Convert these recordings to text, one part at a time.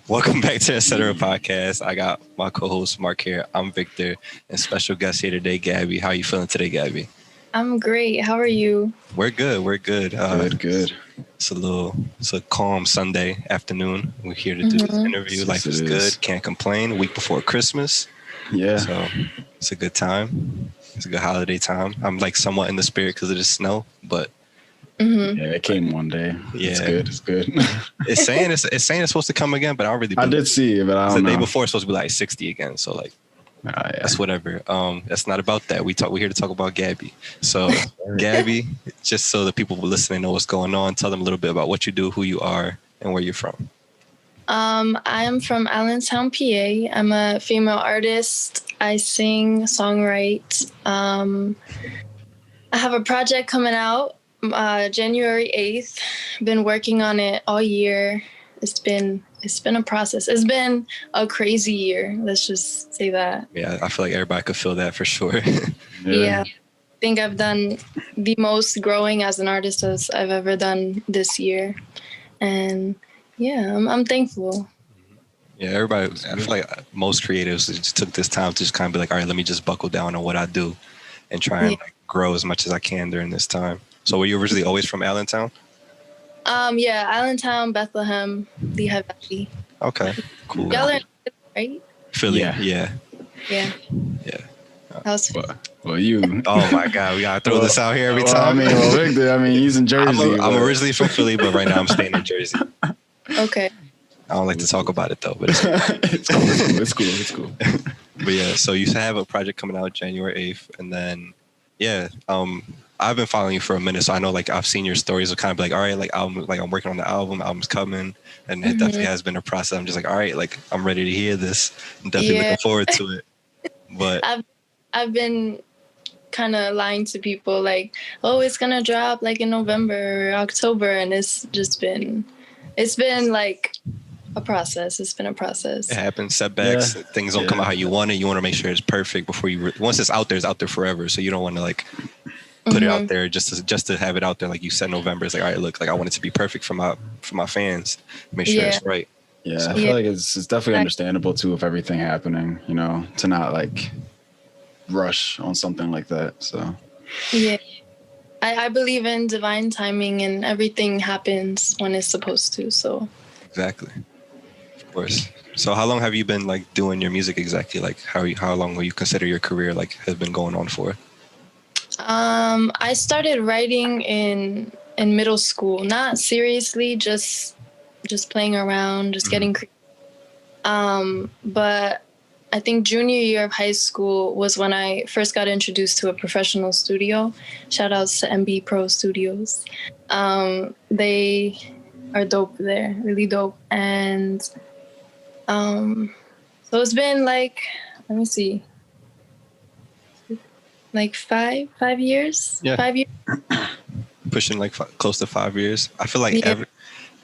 Welcome back to the Center Podcast. I got my co-host Mark here. I'm Victor, and special guest here today, Gabby. How are you feeling today, Gabby? I'm great. How are you? We're good. Good. It's a calm Sunday afternoon. We're here to do this interview. Yes, Life is good. Can't complain. Week before Christmas. Yeah. So it's a good time. It's a good holiday time. I'm like somewhat in the spirit because of the snow, but Yeah, it came one day. Yeah. It's good. it's saying it's supposed to come again, but I don't really I believe did see it, but I don't know. The day before it's supposed to be like 60 again. So like that's whatever. That's not about that. We're here to talk about Gabby. So Gabby, just so the people listening know what's going on, tell them a little bit about what you do, who you are, and where you're from. I am from Allentown, PA. I'm a female artist. I sing, songwrite. I have a project coming out January 8th. Been working on it all year. It's been a process. It's been a crazy year. Let's just say that. Yeah, I feel like everybody could feel that for sure. Yeah. I think I've done the most growing as an artist as I've ever done this year. And yeah, I'm thankful. Yeah, everybody, I feel like most creatives just took this time to just kind of be like, all right, let me just buckle down on what I do and try and like, grow as much as I can during this time. So were you originally always from Allentown? Yeah, Allentown, Bethlehem, Lehigh Valley. Okay, cool. Y'all are in Philly, right? Philly, Yeah. How's Philly? Well, you. Oh my God, we gotta throw this out here every time. Victor, he's in Jersey. I'm originally from Philly, but right now I'm staying in Jersey. Okay. I don't like to talk about it though, but it's cool. But yeah, so you have a project coming out January 8th, and then I've been following you for a minute, so I know like I've seen your stories of kind of like, all right, like I'm working on the album's coming, and it definitely has been a process. I'm just like, all right, like I'm ready to hear this. I'm definitely looking forward to it. But I've been kind of lying to people like, oh, it's gonna drop like in November or October, and it's been like a process. It's been a process. It happens, setbacks, things don't come out how you want it. You want to make sure it's perfect before you. Once it's out there forever. So you don't want to like put it out there just to have it out there. Like you said, November. It's like, all right, look, like I want it to be perfect for my fans. Make sure it's right. Yeah, so, I feel like it's definitely understandable too with everything happening. You know, to not like rush on something like that. So yeah. I believe in divine timing, and everything happens when it's supposed to. So exactly, of course. So how long have you been like doing your music exactly? Like how long will you consider your career like has been going on for? I started writing in middle school, not seriously, just playing around, just getting creative. But I think junior year of high school was when I first got introduced to a professional studio. Shout outs to MB Pro Studios. They are dope there, really dope. And so it's been like, let me see, like five years? Yeah. 5 years? Pushing like close to 5 years. I feel like every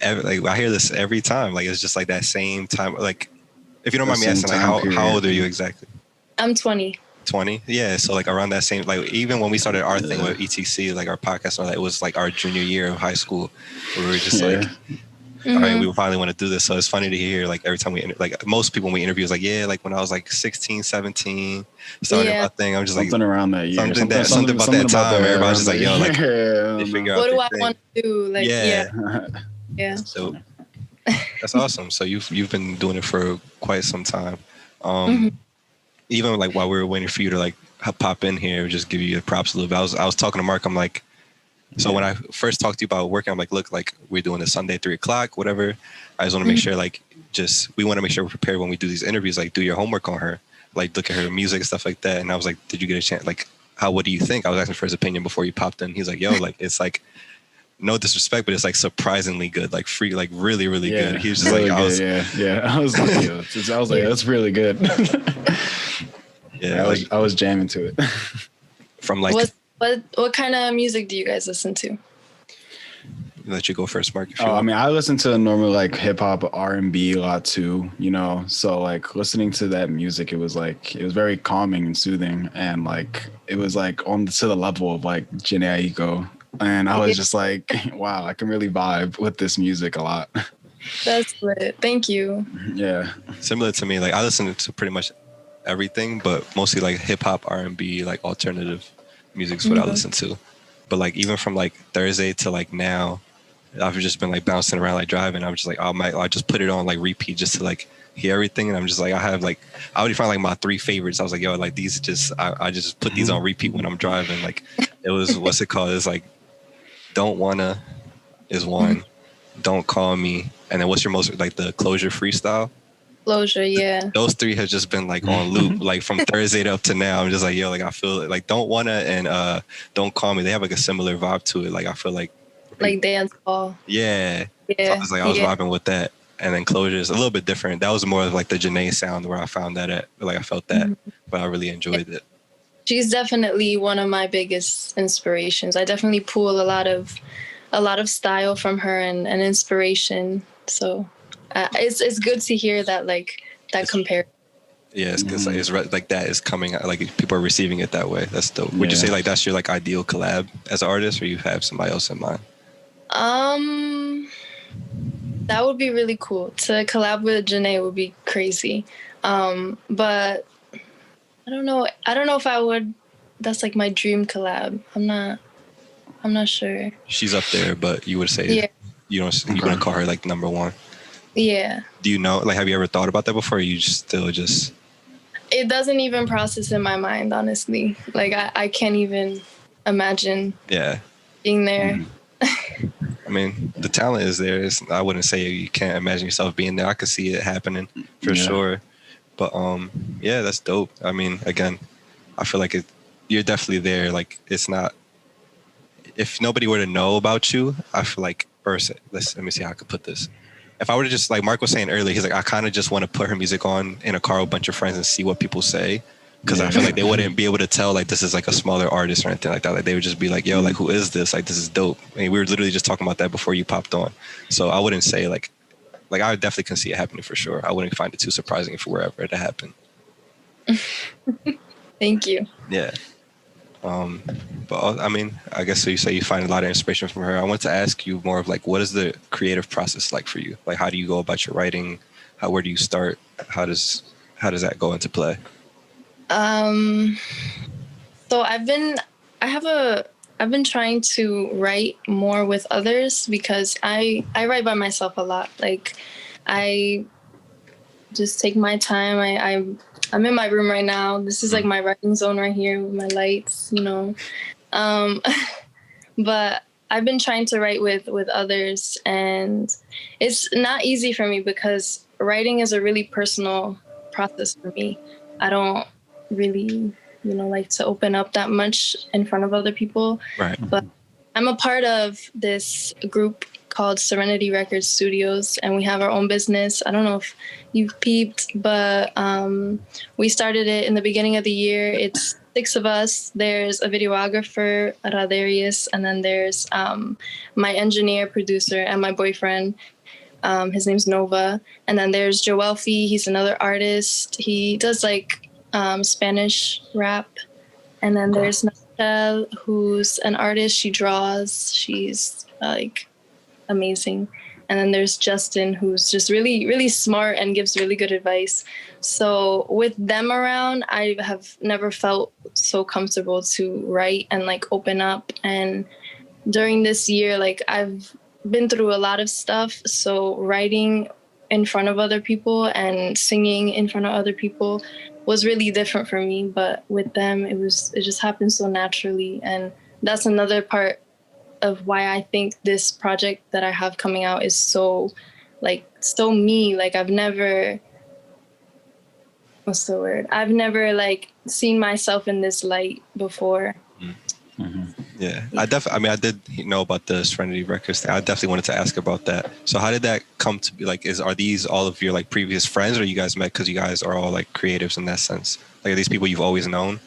like I hear this every time. Like it's just like that same time. Like if you don't mind me asking, like how old are you exactly? I'm 20. 20? Yeah, so like around that same, like even when we started our thing with ETC, like our podcast, all that, it was like our junior year of high school, where we were just like, all right, we finally want to do this. So it's funny to hear like every time like most people when we interview is like, yeah, like when I was like 16, 17, started my thing. I'm just like something around that year. Something about that time. Everybody's just like, yo, like they figure out what do I want to do? Like, yeah. So that's awesome. So you've been doing it for quite some time. Even like while we were waiting for you to like pop in here, just give you props a little bit. I was talking to Mark. I'm like, so when I first talked to you about working, I'm like, look, like we're doing this Sunday 3:00, whatever. I just want to make sure, like, we want to make sure we're prepared when we do these interviews. Like, do your homework on her, like look at her music and stuff like that. And I was like, did you get a chance? Like, what do you think? I was asking for his opinion before you popped in. He's like, yo, like it's like, no disrespect, but it's like surprisingly good, like like really, really good. He was just really like, I was like, that's really good. I was jamming to it. From like, what kind of music do you guys listen to? Let you go first, Mark. I mean, I listen to normal like hip hop, R&B a lot too, you know. So like listening to that music, it was very calming and soothing, and like it was like on to the level of like Jhené Aiko. And I was just like, wow, I can really vibe with this music a lot. That's lit. Thank you. Yeah. Similar to me, like I listen to pretty much everything, but mostly like hip hop, R&B, like alternative music's what I listen to. But like even from like Thursday to like now, I've just been like bouncing around like driving. I'm just like I'll just put it on like repeat just to like hear everything, and I'm just like I already found like my three favorites. I was like, yo, like these just I just put these on repeat when I'm driving. Like it was what's it called? It's like Don't Wanna is one, Don't Call Me, and then what's your most like the Closure freestyle? Closure, yeah. Those three have just been like on loop, like from Thursday up to now. I'm just like, yo, like I feel it. Like Don't Wanna and Don't Call Me, they have like a similar vibe to it. Like I feel like dance hall. yeah. Yeah. So I was vibing with that. And then Closure is a little bit different. That was more of like the Janae sound where I found that at. Like I felt that, but I really enjoyed it. She's definitely one of my biggest inspirations. I definitely pull a lot of style from her and inspiration. So it's good to hear that that compare. Yeah, it's because like that is coming out, like people are receiving it that way. That's dope. Would you say like that's your like ideal collab as an artist, or you have somebody else in mind? That would be really cool. To collab with Janae would be crazy. But I don't know. I don't know if I would. That's like my dream collab. I'm not sure. She's up there, but you would say you wouldn't call her like number one. Yeah. Do you know? Like, have you ever thought about that before? Or you still just? It doesn't even process in my mind, honestly. Like I can't even imagine. Yeah. Being there. I mean, the talent is there. I wouldn't say you can't imagine yourself being there. I could see it happening for sure. But yeah, that's dope. I mean, again, I feel like you're definitely there. Like it's not. If nobody were to know about you, I feel like first, let me see how I could put this. If I were to just like Mark was saying earlier, he's like, I kind of just want to put her music on in a car with a bunch of friends and see what people say. Because I feel like they wouldn't be able to tell like this is like a smaller artist or anything like that. Like they would just be like, yo, like who is this? Like this is dope. I mean, we were literally just talking about that before you popped on. So I wouldn't say like I definitely can see it happening for sure. I wouldn't find it too surprising if it were ever to happen. Thank you. Yeah. But I mean, I guess so you say you find a lot of inspiration from her. I want to ask you more of like, what is the creative process like for you? Like, how do you go about your writing? Where do you start? How does that go into play? So I've been trying to write more with others because I write by myself a lot. Like I just take my time. I'm in my room right now. This is like my writing zone right here with my lights, you know. But I've been trying to write with others, and it's not easy for me because writing is a really personal process for me. I don't really, like to open up that much in front of other people. Right. But I'm a part of this group called Serenity Records Studios, and we have our own business. I don't know if you've peeped, but we started it in the beginning of the year. It's 6 of us. There's a videographer, Radarius, and then there's my engineer, producer, and my boyfriend. His name's Nova. And then there's Joel Fee. He's another artist. He does like Spanish rap. And then there's Michelle, who's an artist. She draws. She's like amazing. And then there's Justin, who's just really, really smart and gives really good advice. So with them around, I have never felt so comfortable to write and like open up. And during this year, like I've been through a lot of stuff. So writing in front of other people and singing in front of other people was really different for me. But with them, it just happened so naturally. And that's another part of why I think this project that I have coming out is so me. Like I've never like seen myself in this light before. Mm-hmm. Yeah, I did know about the Serenity Records thing. I definitely wanted to ask about that. So how did that come to be? Like, are these all of your like previous friends, or you guys met because you guys are all like creatives in that sense? Like, are these people you've always known?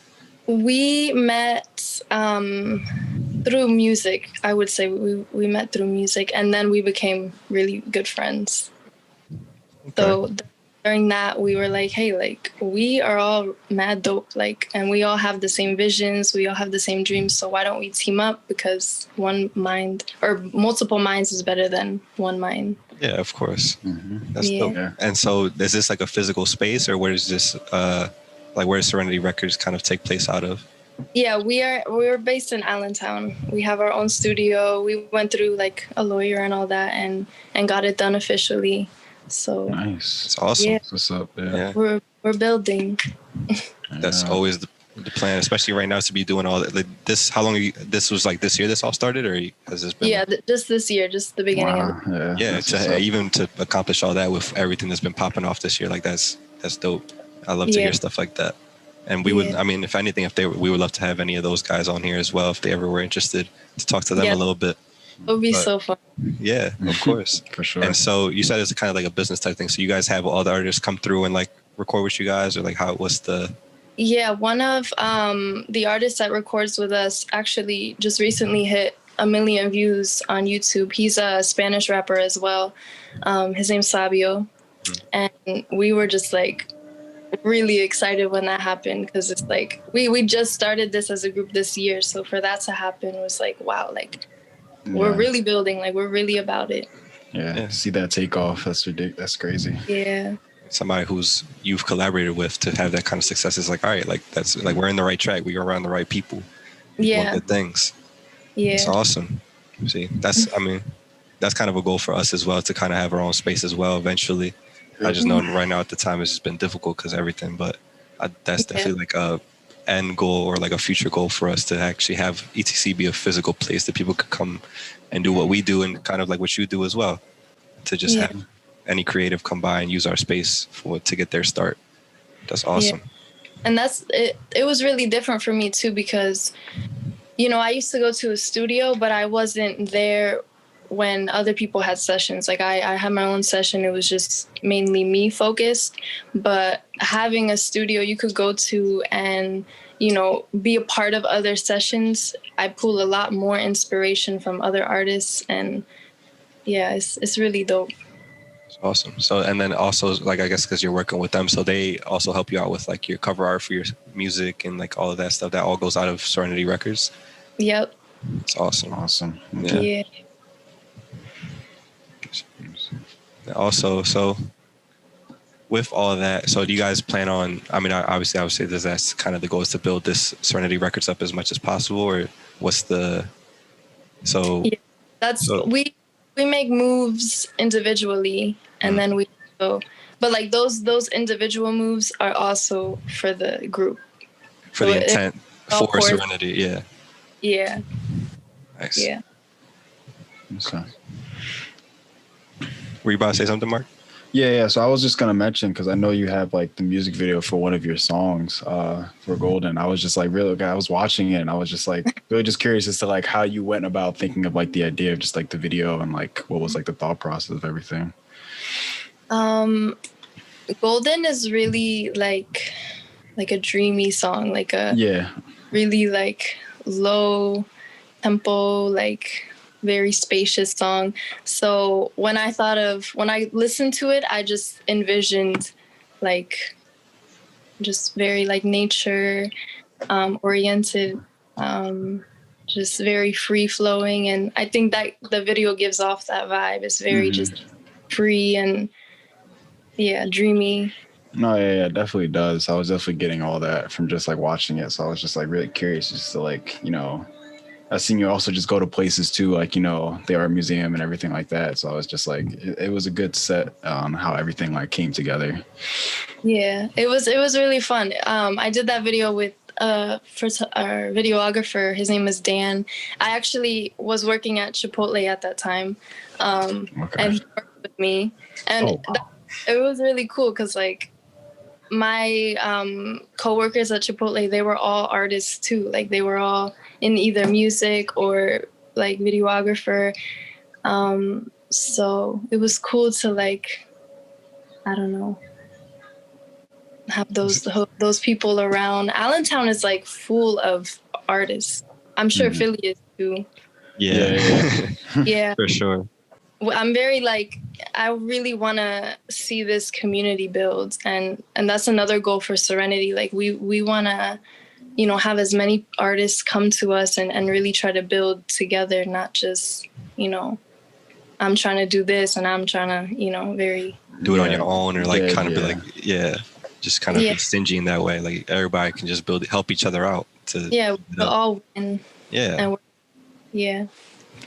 We met through music. I would say we met through music, and then we became really good friends. Okay. So during that, we were like, hey, like, we are all mad dope, like, and we all have the same visions, we all have the same dreams, so why don't we team up? Because one mind or multiple minds is better than one mind. Yeah, of course. That's Yeah. dope. Yeah. And so is this like a physical space, or where is this like where does Serenity Records kind of take place out of? Yeah, we're based in Allentown. We have our own studio. We went through like a lawyer and all that and got it done officially. So Nice. It's awesome. Yeah. What's up? Yeah. We're building. That's always the plan, especially right now, is to be doing all that. Like this, how long? This was like this year. This all started, or has this been? Yeah, just this year, just the beginning of Wow. Yeah, even to accomplish all that with everything that's been popping off this year, like that's dope. I love to hear stuff like that. And we would, I mean, if anything, we would love to have any of those guys on here as well, if they ever were interested, to talk to them a little bit. It would be so fun. Yeah, of course. For sure. And so you said it's kind of like a business type thing. So you guys have all the artists come through and like record with you guys, or like what's the... Yeah, one of the artists that records with us actually just recently hit 1 million views on YouTube. He's a Spanish rapper as well. His name's Sabio. And we were just like really excited when that happened, because it's like we just started this as a group this year. So for that to happen was like, wow, like we're really building, like we're really about it. Yeah. See that take off. That's ridiculous. That's crazy. Yeah. Somebody who's you've collaborated with to have that kind of success is like, all right, like that's like we're in the right track. We are around the right people. Yeah. Good things. Yeah. It's awesome. See, that's kind of a goal for us as well, to kind of have our own space as well eventually. I just know right now at the time it's just been difficult because everything, but that's definitely like a end goal, or like a future goal for us, to actually have ETC be a physical place that people could come and do what we do, and kind of like what you do as well, to just have any creative come by and use our space to get their start. That's awesome. Yeah. And that's it. It was really different for me too, because, you know, I used to go to a studio, but I wasn't there when other people had sessions. Like I had my own session. It was just mainly me focused, but having a studio you could go to and, you know, be a part of other sessions, I pull a lot more inspiration from other artists, and yeah, it's really dope. It's awesome. So, and then also, like, I guess because you're working with them, so they also help you out with like your cover art for your music and like all of that stuff. That all goes out of Serenity Records. Yep. It's awesome. Awesome. Yeah. Also, so with all of that, so do you guys plan on, I mean, obviously I would say that's kind of the goal, is to build this Serenity Records up as much as possible, or what's the, so. Yeah, that's, we make moves individually, and then we go, but like those individual moves are also for the group. For the intent, for Serenity, yeah. Yeah. Nice. Yeah. Okay. Were you about to say something, Mark? Yeah. So I was just gonna mention, because I know you have like the music video for one of your songs for Golden. I was just like I was watching it, and I was just like really just curious as to like how you went about thinking of like the idea of just like the video, and like what was like the thought process of everything. Golden is really like a dreamy song, like a really like low tempo, like very spacious song. So when I listened to it, I just envisioned like just very like nature oriented, just very free flowing, and I think that the video gives off that vibe. It's very just free and dreamy. No, yeah, it definitely does. I was definitely getting all that from just like watching it. So I was just like really curious, just to like, you know, I've seen you also just go to places too, like, you know, the art museum and everything like that. So I was just like, it was a good set on how everything like came together. Yeah, it was really fun. I did that video with first our videographer. His name is Dan. I actually was working at Chipotle at that time, and he worked with me, and it was really cool because like my coworkers at Chipotle, they were all artists too. Like they were all in either music or like videographer. So it was cool to like, I don't know, have those people around. Allentown is like full of artists. I'm sure Philly is too. Yeah. Yeah. For sure. I'm very like, I really want to see this community build, and that's another goal for Serenity. Like we want to, you know, have as many artists come to us and really try to build together, not just, you know, I'm trying to do this and I'm trying to, you know, very do it on your own, or like kind of be like, just kind of be stingy in that way. Like everybody can just help each other out to we all win. And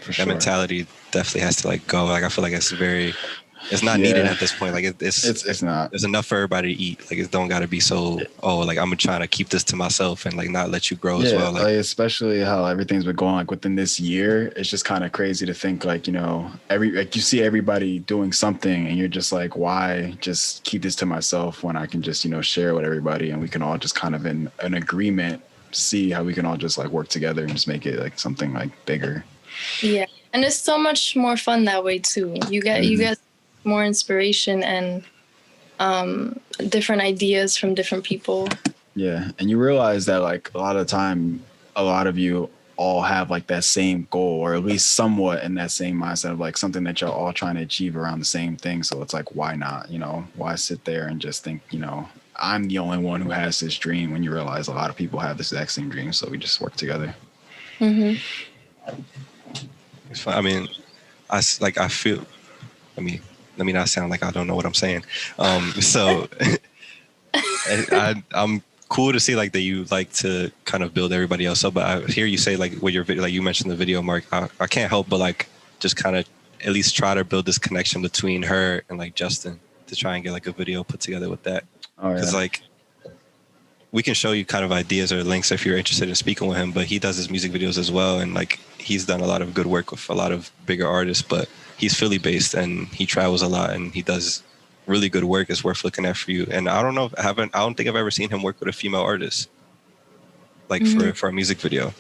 for that mentality definitely has to like go. Like I feel like it's not needed at this point. Like it's not. There's enough for everybody to eat. Like it don't got to be so like I'm trying to keep this to myself and like not let you grow as well. Like especially how everything's been going like within this year. It's just kind of crazy to think like, you know, you see everybody doing something and you're just like, why just keep this to myself when I can just, you know, share with everybody and we can all just kind of in an agreement see how we can all just like work together and just make it like something like bigger. Yeah. And it's so much more fun that way too. You get more inspiration and different ideas from different people. Yeah. And you realize that like a lot of the time, a lot of you all have like that same goal, or at least somewhat in that same mindset of like something that you're all trying to achieve around the same thing. So it's like, why not, you know, why sit there and just think, you know, I'm the only one who has this dream, when you realize a lot of people have this exact same dream. So we just work together. Mm-hmm. It's fun. I mean, I feel, let me not sound like I don't know what I'm saying. So I'm cool to see like that you like to kind of build everybody else up. But I hear you say like with your video, like you mentioned the video, Mark, I can't help but like just kind of at least try to build this connection between her and like Justin to try and get like a video put together with that. Because like we can show you kind of ideas or links if you're interested in speaking with him, but he does his music videos as well. And like, he's done a lot of good work with a lot of bigger artists, but he's Philly based and he travels a lot and he does really good work. It's worth looking at for you. And I don't think I've ever seen him work with a female artist, like for a music video.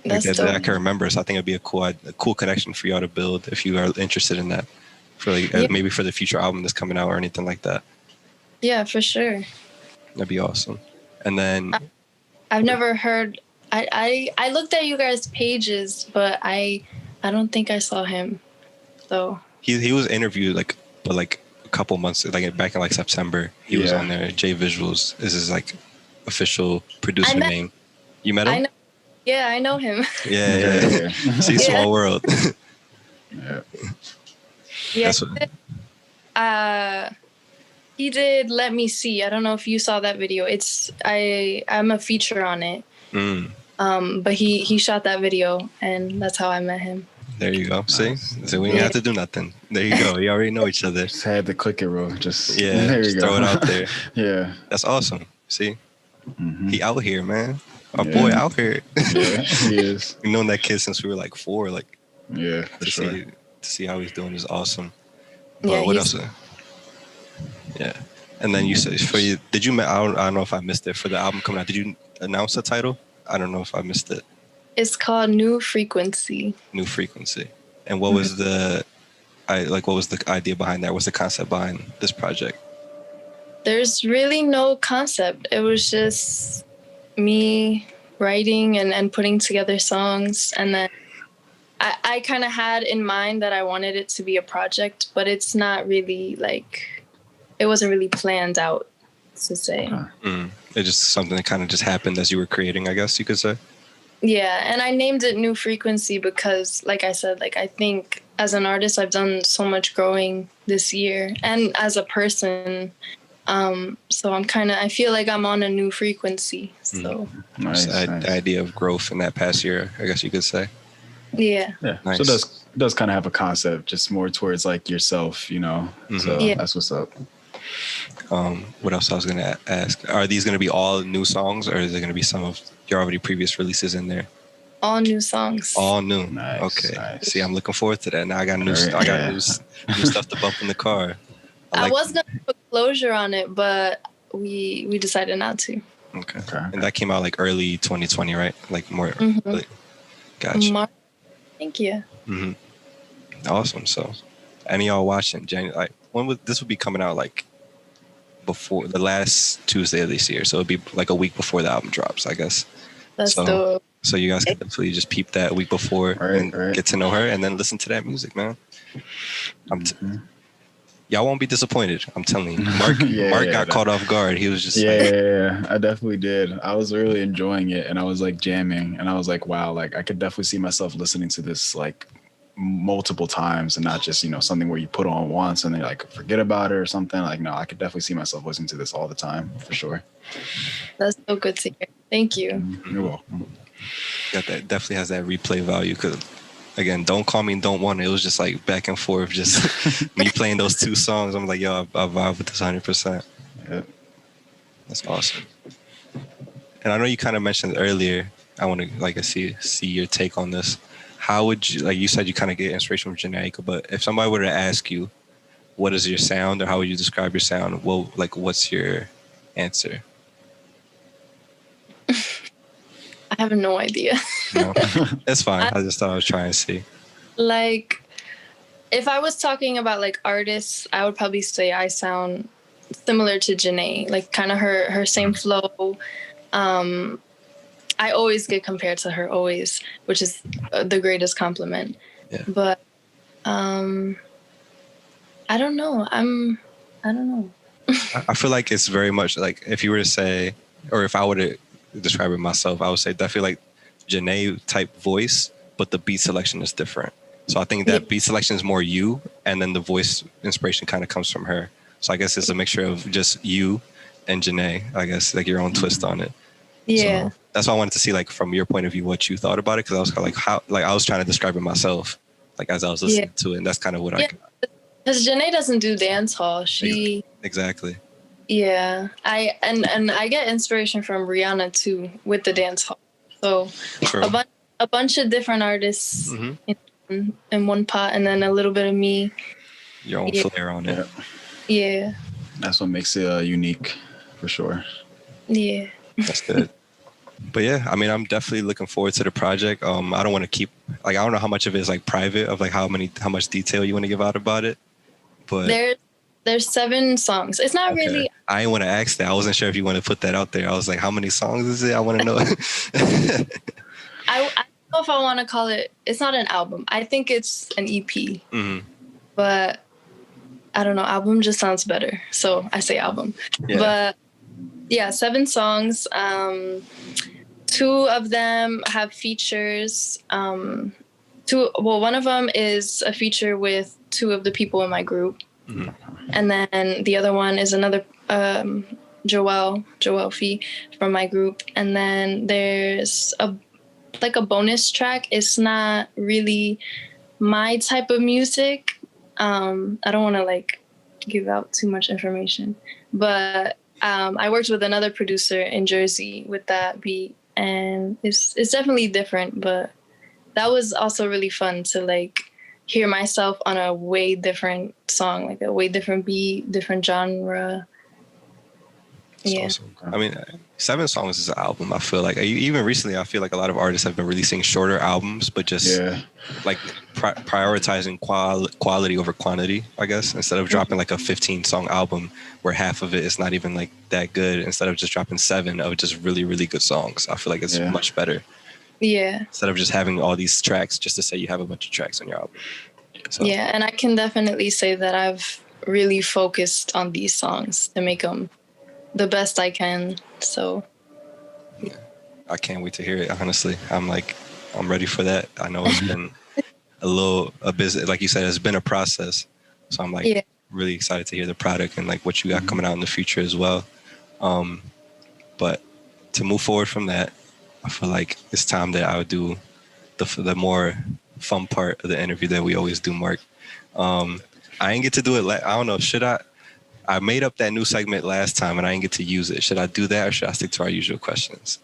That's that I can remember. So I think it'd be a cool connection for y'all to build if you are interested in that, for like maybe for the future album that's coming out or anything like that. Yeah, for sure. That'd be awesome. And then I've never heard. I looked at you guys' pages, but I don't think I saw him. So he was interviewed like a couple months, like back in like September. He was on there. J Visuals is his like official producer name. You met him? I know him. Yeah. See, small world. He did Let Me See. I don't know if you saw that video. I'm a feature on it. But he shot that video and that's how I met him. There you go. See? So we didn't have to do nothing. There you go. You already know each other. Just had to click it, bro. Just throw it out there. Yeah. That's awesome. See? He out here, man. Our boy out here. Yeah, he is. We've known that kid since we were like 4. Like, for sure. To see how he's doing is awesome. But what else? Yeah. And then you said I don't know if I missed it for the album coming out. Did you announce the title? I don't know if I missed it. It's called New Frequency. New Frequency. And what was the idea behind that? What's the concept behind this project? There's really no concept. It was just me writing and putting together songs. And then I kind of had in mind that I wanted it to be a project, but it's not really like, it wasn't really planned out, to say. It's just something that kind of just happened as you were creating, I guess you could say. Yeah, and I named it New Frequency because, like I said, like I think as an artist, I've done so much growing this year, and as a person, so I feel like I'm on a new frequency. So nice. The idea of growth in that past year, I guess you could say. Yeah. Nice. So it does kind of have a concept, just more towards like yourself, you know. So that's what's up. What else I was going to ask? Are these going to be all new songs, or is there going to be some of your already previous releases in there? All new songs. All new. Nice, okay. Nice. See, I'm looking forward to that. Now I got new stuff to bump in the car. I was going to put closure on it, but we decided not to. Okay. And that came out like early 2020, right? Like more. Like, gotcha. Thank you. Awesome. So, any of y'all watching? Like, this would be coming out like before the last Tuesday of this year, so it'd be like a week before the album drops, I guess. That's dope. So you guys can definitely just peep that a week before and get to know her, and then listen to that music, man. Y'all won't be disappointed. I'm telling you. Mark got caught off guard. He was just I definitely did. I was really enjoying it, and I was like jamming, and I was like, wow, like I could definitely see myself listening to this like multiple times, and not just, you know, something where you put on once and then like forget about it or something. Like, no, I could definitely see myself listening to this all the time for sure. That's so good to hear. Thank you. You're welcome. That definitely has that replay value, because again, Don't Call Me Don't Want It. It was just like back and forth, just me playing those two songs. I'm like, yo, I vibe with this 100%. Yep. That's awesome. And I know you kind of mentioned earlier, I want to like see your take on this. How would you, like you said, you kind of get inspiration from Janaika, but if somebody were to ask you, what is your sound, or how would you describe your sound? Well, like, what's your answer? I have no idea. No, that's fine. I just thought I was trying to see. Like, if I was talking about like artists, I would probably say I sound similar to Janae, like kind of her same flow. I always get compared to her, always, which is the greatest compliment. Yeah. But I don't know. I don't know. I feel like it's very much like, if you were to say, or if I were to describe it myself, I would say definitely like Janae type voice, but the beat selection is different. So I think that beat selection is more you, and then the voice inspiration kind of comes from her. So I guess it's a mixture of just you and Janae, I guess, like your own twist on it. Yeah. So that's why I wanted to see, like, from your point of view, what you thought about it, because I was kind of like, how, like, I was trying to describe it myself, like, as I was listening to it, and that's kind of what I. Because Janae doesn't do dance hall. She exactly. Yeah, I get inspiration from Rihanna too with the dance hall. So a bunch of different artists in one pot, and then a little bit of me. Your own flair on it. Yeah. That's what makes it unique, for sure. Yeah. That's good. But yeah, I mean, I'm definitely looking forward to the project. I don't want to keep, like, I don't know how much of it is like private, of like how much detail you want to give out about it. But there's 7 songs. It's not really. I didn't want to ask that. I wasn't sure if you want to put that out there. I was like, how many songs is it? I want to know. I don't know if I want to call it. It's not an album. I think it's an EP. Mm-hmm. But I don't know. Album just sounds better, so I say album. Yeah. But yeah, 7 songs. 2 of them have features. One of them is a feature with 2 of the people in my group. Mm-hmm. And then the other one is another Joelle Fee from my group. And then there's a bonus track. It's not really my type of music. I don't want to like give out too much information, but I worked with another producer in Jersey with that beat, and it's definitely different, but that was also really fun to like hear myself on a way different song, like a way different beat, different genre. That's awesome. I mean, 7 songs is an album. I feel like even recently, I feel like a lot of artists have been releasing shorter albums, but just like prioritizing quality over quantity, I guess, instead of dropping like a 15-song album where half of it is not even like that good, instead of just dropping 7 of just really, really good songs. I feel like it's much better. Yeah. Instead of just having all these tracks just to say you have a bunch of tracks on your album. So. Yeah, and I can definitely say that I've really focused on these songs to make them the best I can. So yeah, I can't wait to hear it. Honestly, I'm ready for that. I know it's been a busy, like you said, it's been a process. So I'm like really excited to hear the product and like what you got coming out in the future as well. But to move forward from that, I feel like it's time that I would do the more fun part of the interview that we always do, Mark. I didn't get to do it. I don't know. Should I made up that new segment last time and I didn't get to use it. Should I do that, or should I stick to our usual questions?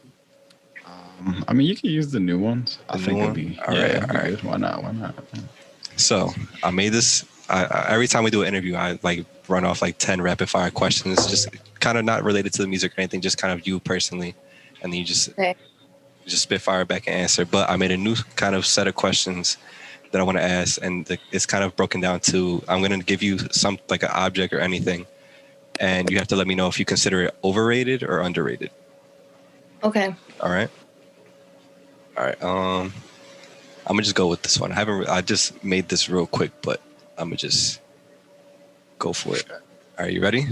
I mean, you can use the new ones. I think it'd be all right. Good. Why not? So I made this. Every time we do an interview, I like run off like 10 rapid fire questions, just kind of not related to the music or anything, just kind of you personally, and then you just spit fire back and answer. But I made a new kind of set of questions that I want to ask, and it's kind of broken down to, I'm going to give you some like an object or anything, and you have to let me know if you consider it overrated or underrated. Okay. All right. All right. I'm gonna just go with this one. I just made this real quick, but I'm gonna just go for it. All right, you ready?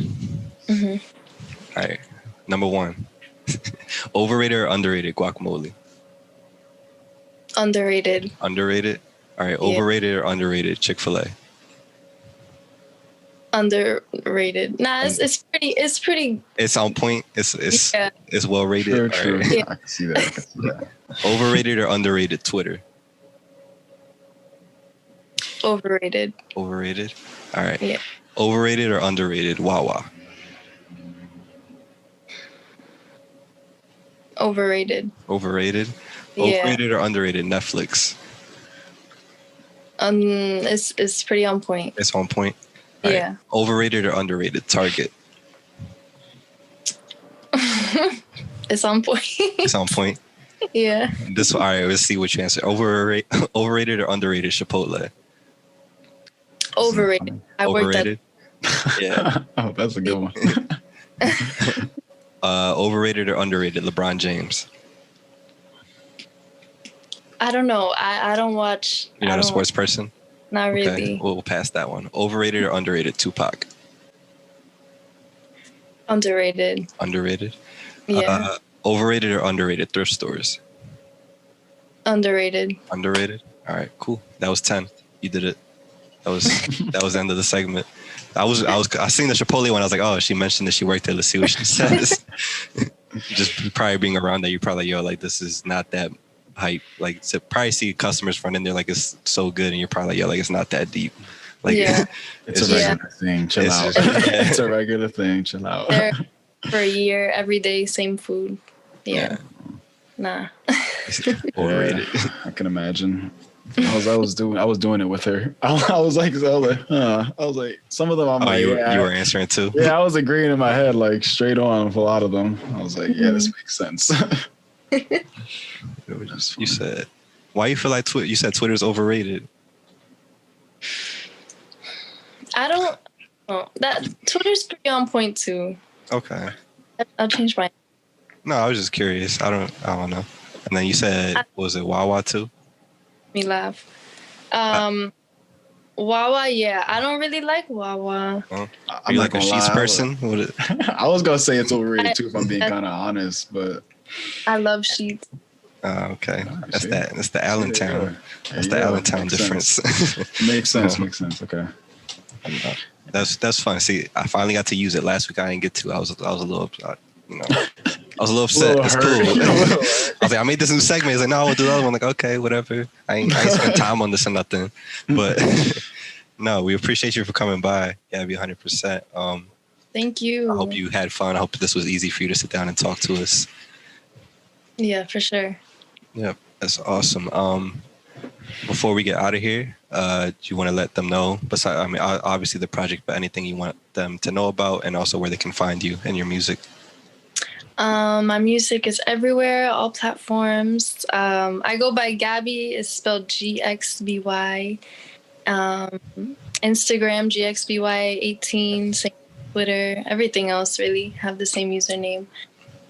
Mm-hmm. All right. Number one. Overrated or underrated guacamole? Underrated. Underrated. All right. Yeah. Overrated or underrated Chick-fil-A? Underrated. Nah, it's pretty. It's on point. It's Yeah. it's well rated. True. All right. Yeah. I can see that. Overrated or underrated Twitter? Overrated. Overrated. All right. Yeah. Overrated or underrated Wawa? Overrated. Overrated. Yeah. Overrated or underrated Netflix? It's pretty on point. It's on point. All Yeah. right. Overrated or underrated Target? It's on point. It's on point. Yeah. All right. Let's see what you answer. Overrated or underrated Chipotle? Overrated. I worked at. Overrated. Yeah. Oh, that's a good one. Overrated or underrated LeBron James? I don't know. I don't watch. You're not a sports person? Not really. Okay. We'll pass that one. Overrated or underrated Tupac? Underrated. Underrated. Yeah. Overrated or underrated thrift stores? Underrated. Underrated. All right, cool. That was 10. You did it. That was the end of the segment. I seen the Chipotle one. I was like, oh, she mentioned that she worked there. Let's see what she says. Just probably being around that, you're probably like, this is not that hype. Like, to probably see customers running there like it's so good, and you're probably like, it's not that deep. Like, yeah. It's a regular thing. Chill out. It's a regular thing. Chill out. There for a year, every day, same food. Yeah. Nah. Overrated. Yeah, I can imagine. I was doing it with her. I was like, some of them I'm like, you were answering too? Yeah, I was agreeing in my head, like straight on with a lot of them. I was like, yeah, this makes sense. You said, why you feel like Twitter? You said Twitter's overrated. I don't know. That Twitter's pretty on point too. Okay. I'll change my. No, I was just curious. I don't know. And then you said, was it Wawa too? Me laugh. Wawa, yeah. I don't really like Wawa. Are I'm you not like a gonna sheets lie, person? I was gonna say it's overrated too, if I'm being kind of honest, but I love sheets. Okay. That's see? That's the Allentown. That's the Allentown difference. Makes sense. Makes sense. Okay. That's fun. See, I finally got to use it last week. I didn't get to. I was a little, I was a little upset. It's cool. I was like, I made this new segment. He's like, no, we'll do the other one. Like, okay, whatever. I ain't spent time on this or nothing. But no, we appreciate you for coming by. Yeah, be 100%. Thank you. I hope you had fun. I hope this was easy for you to sit down and talk to us. Yeah, for sure. Yeah, that's awesome. Before we get out of here, do you want to let them know, besides, obviously the project, but anything you want them to know about, and also where they can find you and your music? My music is everywhere, all platforms. I go by Gxby. It's spelled Gxby. Instagram, Gxby18, same Twitter, everything else really have the same username.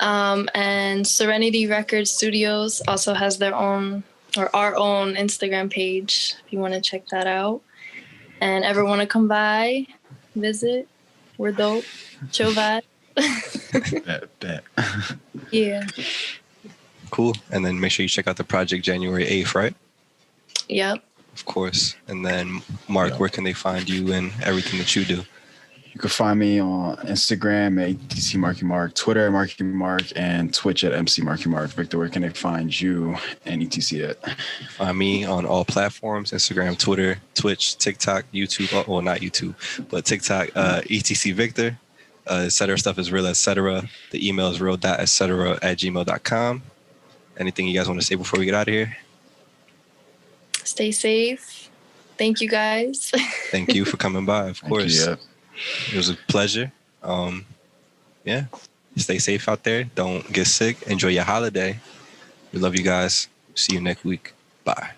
And Serenity Records Studios also has their own, or our own, Instagram page if you want to check that out. And ever want to come by, visit, we're dope, chill vibe. Bet. Yeah. Cool. And then make sure you check out the project January 8th, right? Yep. Of course. And then Mark, where can they find you and everything that you do? You can find me on Instagram at ETC Marky Mark, Twitter at Marky Mark, and Twitch at MC Marky Mark. Victor, where can they find you and ETC at? Find me on all platforms: Instagram, Twitter, Twitch, TikTok, YouTube. Well, not YouTube, but TikTok. ETC Victor. Etc. Stuff is real, etc. The email is real.etc@gmail.com. Anything you guys want to say before we get out of here? Stay safe. Thank you guys. Thank you for coming by. Of course. Thank you, It was a pleasure. Yeah. Stay safe out there. Don't get sick. Enjoy your holiday. We love you guys. See you next week. Bye.